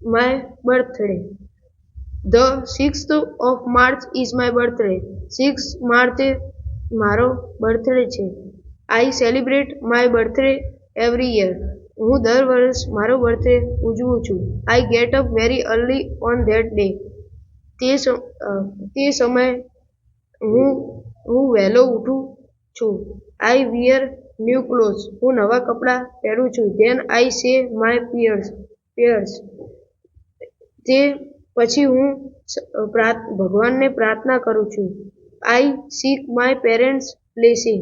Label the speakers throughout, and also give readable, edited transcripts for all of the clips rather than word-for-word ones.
Speaker 1: my birthday. The 6th of March is my birthday. 6 માર્ચે મારો birthday છે. I celebrate my birthday every year. હું દર વર્ષ મારો બર્થડે ઉજવું છું. I get up very early on that day. તે સમયે હું વહેલો ઉઠું છું. I wear new clothes. હું નવા કપડાં પહેરું છું. Then I say my prayers. તે પછી હું ભગવાનને પ્રાર્થના કરું છું. I seek my parents' blessing.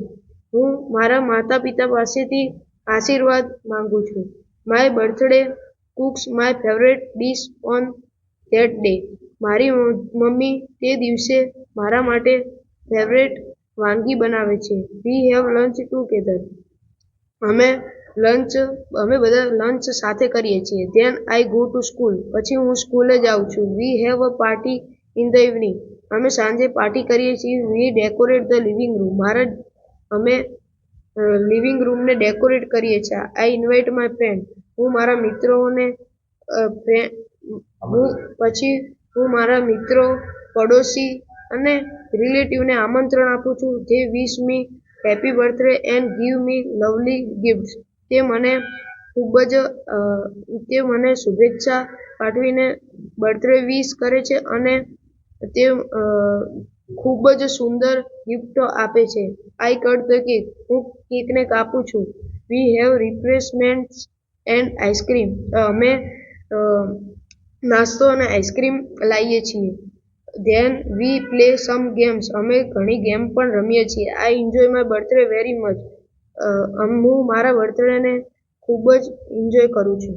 Speaker 1: હું મારા માતા પિતા પાસેથી આશીર્વાદ માંગુ છું. My birthday cooks my favorite dish on that day. મારી મમ્મી તે દિવસે મારા માટે ફેવરેટ વાનગી બનાવે છે. We have lunch together. અમે બધા લંચ સાથે કરીએ છીએ. Then I go to school. પછી હું સ્કૂલે જાઉં છું. We have a party in the evening. અમે સાંજે પાર્ટી કરીએ છીએ. We decorate the living room. અમે લિવિંગ રૂમને ડેકોરેટ કરીએ છીએ. I invite my friend. હું મારા મિત્રો, પડોશી અને રિલેટિવને આમંત્રણ આપું છું. They wish me happy birthday and give me lovely gifts. તે મને શુભેચ્છા પાઠવીને બર્થડે વિશ કરે છે અને તે ખૂબ જ સુંદર ગિફ્ટો આપે છે. I cut the cake. હું કેકને કાપું છું. We have refreshments and ice cream. અમે નાસ્તો અને આઈસ્ક્રીમ લાવીએ છીએ. Then we play some games. અમે ઘણી ગેમ પણ રમીએ છીએ. I enjoy my birthday very much. હું મારા બર્થડેને ખૂબ જ એન્જોય કરું છું.